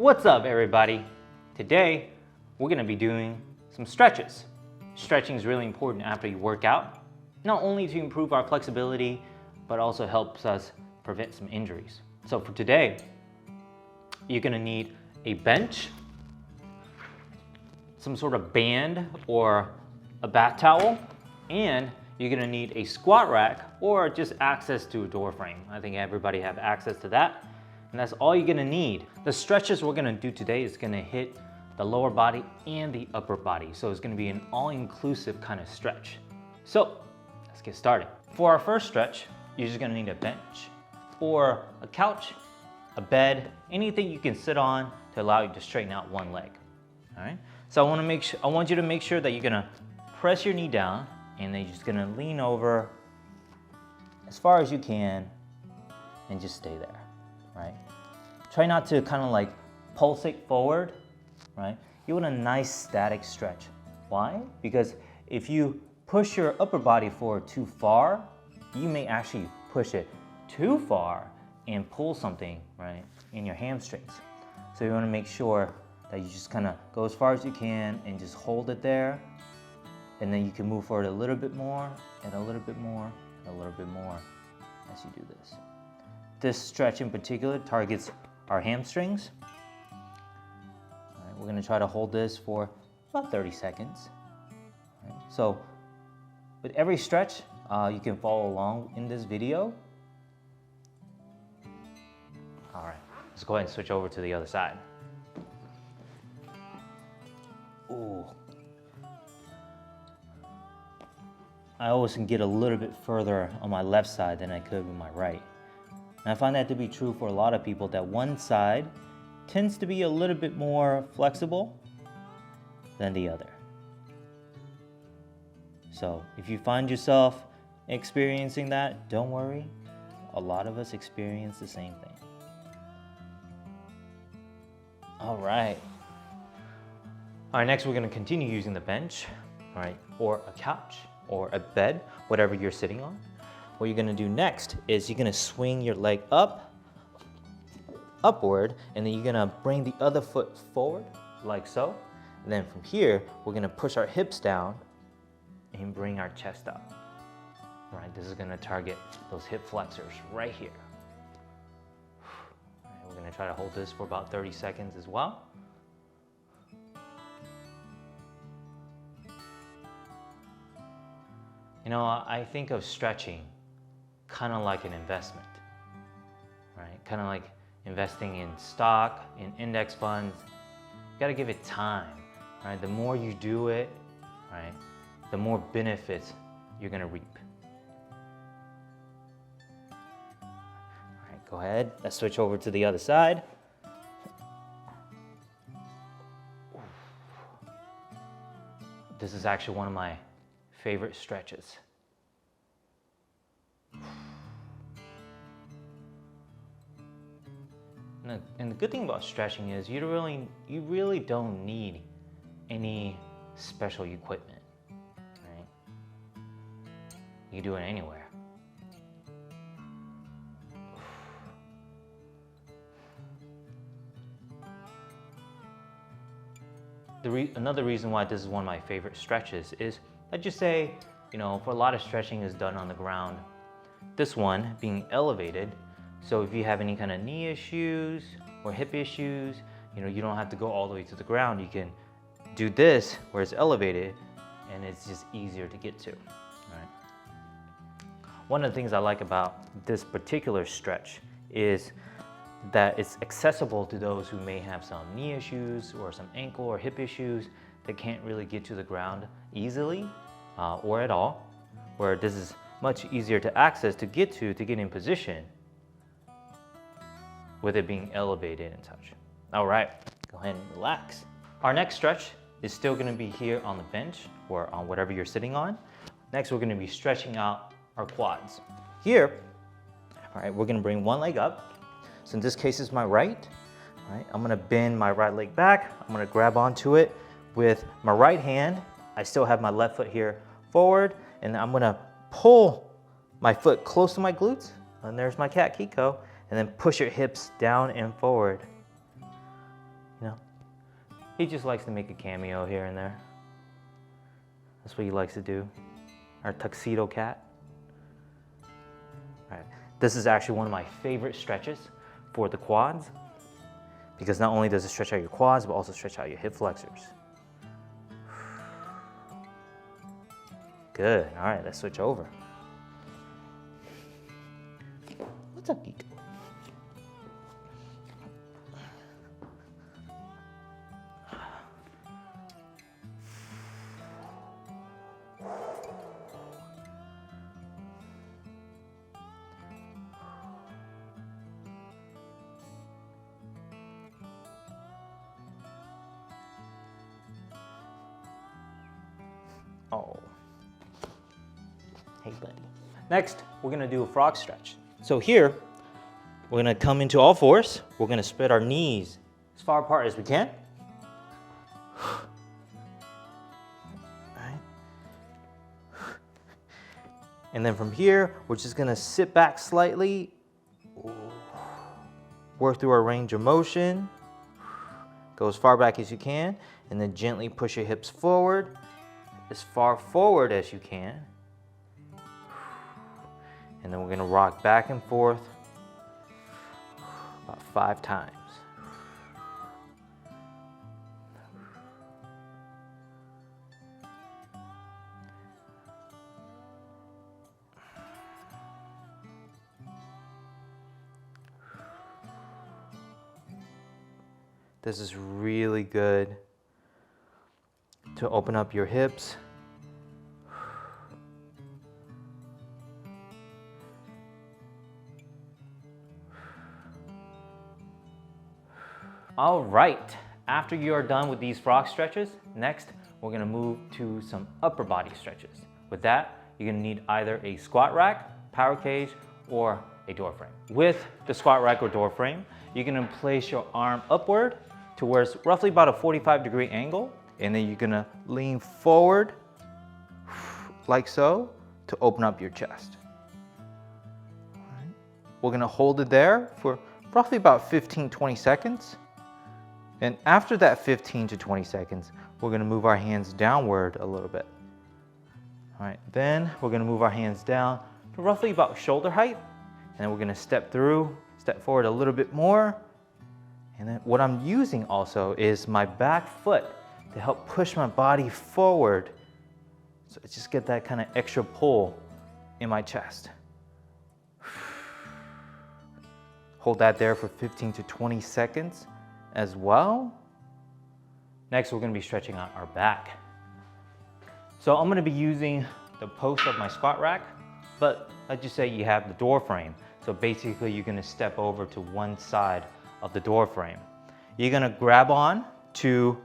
What's up, everybody? Today, we're gonna be doing some stretches. Stretching is really important after you work out, not only to improve our flexibility, but also helps us prevent some injuries. So for today, you're gonna need a bench, some sort of band or a bath towel, and you're gonna need a squat rack or just access to a door frame. I think everybody have access to that. And that's all you're gonna need. The stretches we're gonna do today is gonna hit the lower body and the upper body. So it's gonna be an all-inclusive kind of stretch. So let's get started. For our first stretch, you're just gonna need a bench or a couch, a bed, anything you can sit on to allow you to straighten out one leg. All right. So I want you to make sure that you're gonna press your knee down and then you're just gonna lean over as far as you can and just stay there. Right? Try not to kind of like pulsate forward, right? You want a nice static stretch. Why? Because if you push your upper body forward too far, you may actually push it too far and pull something, right, in your hamstrings. So you want to make sure that you just kind of go as far as you can and just hold it there. And then you can move forward a little bit more and a little bit more and a little bit more as you do this. This stretch in particular targets our hamstrings. All right, we're gonna try to hold this for about 30 seconds. All right, so with every stretch, you can follow along in this video. All right, let's go ahead and switch over to the other side. Ooh. I always can get a little bit further on my left side than I could with my right. And I find that to be true for a lot of people, that one side tends to be a little bit more flexible than the other. So if you find yourself experiencing that, don't worry. A lot of us experience the same thing. All right, next we're gonna continue using the bench, all right, or a couch or a bed, whatever you're sitting on. What you're gonna do next is you're gonna swing your leg upward, and then you're gonna bring the other foot forward, like so. And then from here, we're gonna push our hips down and bring our chest up. All right, this is gonna target those hip flexors right here. All right, we're gonna try to hold this for about 30 seconds as well. You know, I think of stretching kind of like an investment, right? Kind of like investing in stock, in index funds. You gotta give it time, right? The more you do it, right, the more benefits you're gonna reap. All right, go ahead. Let's switch over to the other side. This is actually one of my favorite stretches. And the good thing about stretching is you really don't need any special equipment, right? You can do it anywhere. Another reason why this is one of my favorite stretches is, let's just say, you know, for a lot of stretching is done on the ground. This one being elevated, so if you have any kind of knee issues or hip issues, you know, you don't have to go all the way to the ground. You can do this where it's elevated and it's just easier to get to, right? One of the things I like about this particular stretch is that it's accessible to those who may have some knee issues or some ankle or hip issues that can't really get to the ground easily or at all, where this is much easier to access, to get in position with it being elevated and such. All right, go ahead and relax. Our next stretch is still gonna be here on the bench or on whatever you're sitting on. Next, we're gonna be stretching out our quads. Here, all right, we're gonna bring one leg up. So in this case, it's my right. All right, I'm gonna bend my right leg back. I'm gonna grab onto it with my right hand. I still have my left foot here forward, and I'm gonna pull my foot close to my glutes, and there's my cat Kiko, and then push your hips down and forward. You know, he just likes to make a cameo here and there. That's what he likes to do. Our tuxedo cat. All right. This is actually one of my favorite stretches for the quads, because not only does it stretch out your quads, but also stretch out your hip flexors. Good. All right, let's switch over. What's up, geek? Oh. Hey, buddy. Next, we're gonna do a frog stretch. So here, we're gonna come into all fours. We're gonna spread our knees as far apart as we can. All right. And then from here, we're just gonna sit back slightly, work through our range of motion, go as far back as you can, and then gently push your hips forward, as far forward as you can. And then we're gonna rock back and forth about 5 times. This is really good to open up your hips. All right, after you are done with these frog stretches, next we're gonna move to some upper body stretches. With that, you're gonna need either a squat rack, power cage, or a door frame. With the squat rack or door frame, you're gonna place your arm upward to where it's roughly about a 45-degree angle, and then you're gonna lean forward like so to open up your chest. All right. We're gonna hold it there for roughly about 15-20 seconds. And after that 15 to 20 seconds, we're gonna move our hands downward a little bit. All right, then we're gonna move our hands down to roughly about shoulder height, and then we're gonna step forward a little bit more. And then what I'm using also is my back foot to help push my body forward. So I just get that kind of extra pull in my chest. Hold that there for 15 to 20 seconds as well. Next, we're gonna be stretching out our back. So I'm gonna be using the post of my squat rack, but let's just say you have the door frame. So basically you're gonna step over to one side of the door frame. You're gonna grab on to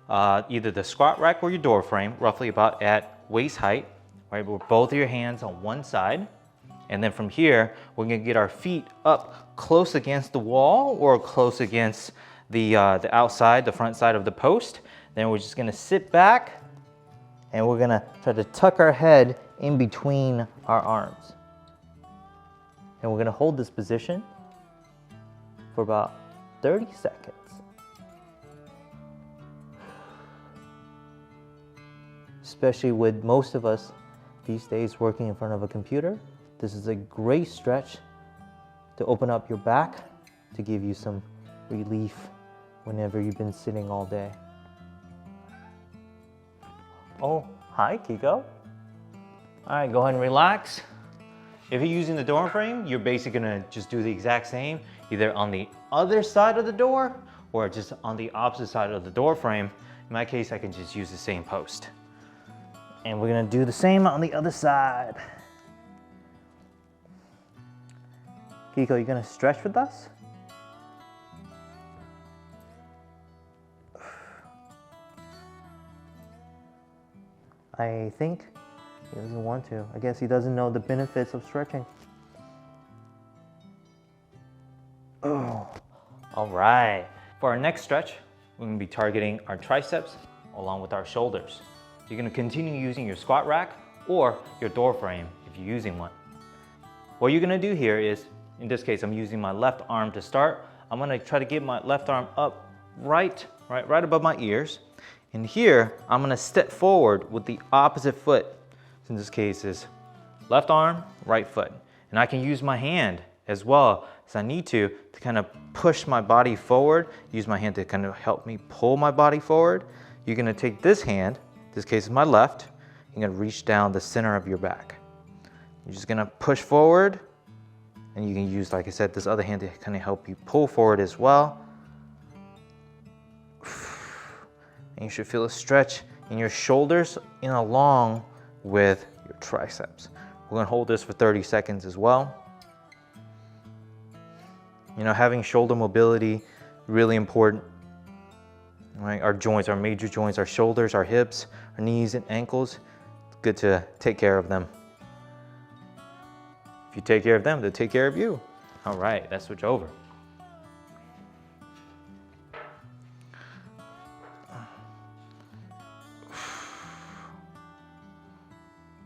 either the squat rack or your door frame, roughly about at waist height, right? With both of your hands on one side. And then from here, we're gonna get our feet up close against the wall or close against the outside, the front side of the post. Then we're just gonna sit back and we're gonna try to tuck our head in between our arms. And we're gonna hold this position for about 30 seconds. Especially with most of us these days working in front of a computer, this is a great stretch to open up your back, to give you some relief whenever you've been sitting all day. Oh, hi, Kiko. All right, go ahead and relax. If you're using the door frame, you're basically gonna just do the exact same, either on the other side of the door or just on the opposite side of the door frame. In my case, I can just use the same post. And we're gonna do the same on the other side. Kiko, you gonna stretch with us? I think he doesn't want to. I guess he doesn't know the benefits of stretching. Oh, all right. For our next stretch, we're gonna be targeting our triceps along with our shoulders. You're gonna continue using your squat rack or your door frame if you're using one. What you're gonna do here is, in this case, I'm using my left arm to start. I'm gonna try to get my left arm up right above my ears. And here, I'm gonna step forward with the opposite foot. In this case is left arm, right foot. And I can use my hand as well as I need to kind of push my body forward. Use my hand to kind of help me pull my body forward. You're gonna take this hand, this case is my left, you're gonna reach down the center of your back. You're just gonna push forward, and you can use, like I said, this other hand to kind of help you pull forward as well. And you should feel a stretch in your shoulders and along with your triceps. We're gonna hold this for 30 seconds as well. You know, having shoulder mobility, really important. Right? Our joints, our major joints, our shoulders, our hips, our knees and ankles, it's good to take care of them. If you take care of them, they'll take care of you. All right, let's switch over.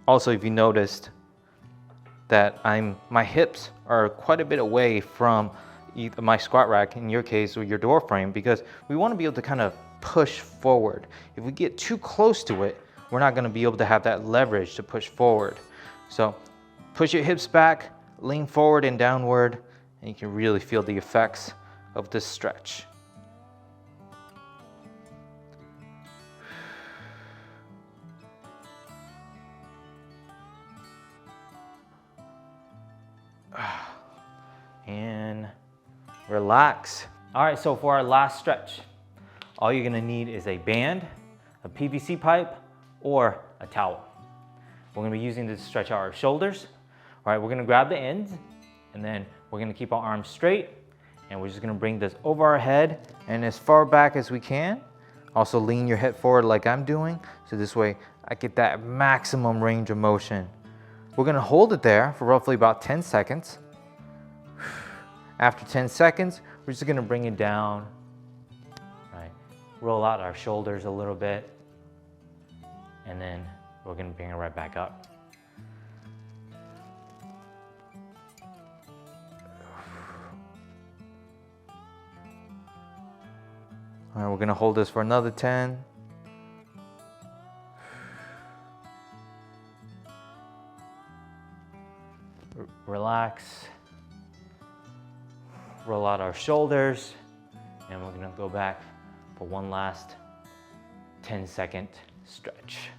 Also, if you noticed that my hips are quite a bit away from either my squat rack, in your case, or your door frame, because we want to be able to kind of push forward. If we get too close to it, we're not going to be able to have that leverage to push forward. So push your hips back, lean forward and downward, and you can really feel the effects of this stretch. And relax. All right, so for our last stretch, all you're gonna need is a band, a PVC pipe, or a towel. We're gonna be using this to stretch out our shoulders. All right, we're gonna grab the ends, and then we're gonna keep our arms straight, and we're just gonna bring this over our head and as far back as we can. Also lean your head forward like I'm doing, so this way I get that maximum range of motion. We're gonna hold it there for roughly about 10 seconds. After 10 seconds, we're just gonna bring it down, right? Roll out our shoulders a little bit, and then we're gonna bring it right back up. All right, we're gonna hold this for another 10. Relax. Roll out our shoulders, and we're gonna go back for one last 10-second stretch.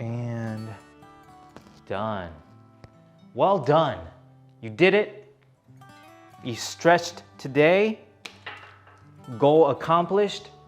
And done. Well done. You did it. You stretched today. Goal accomplished.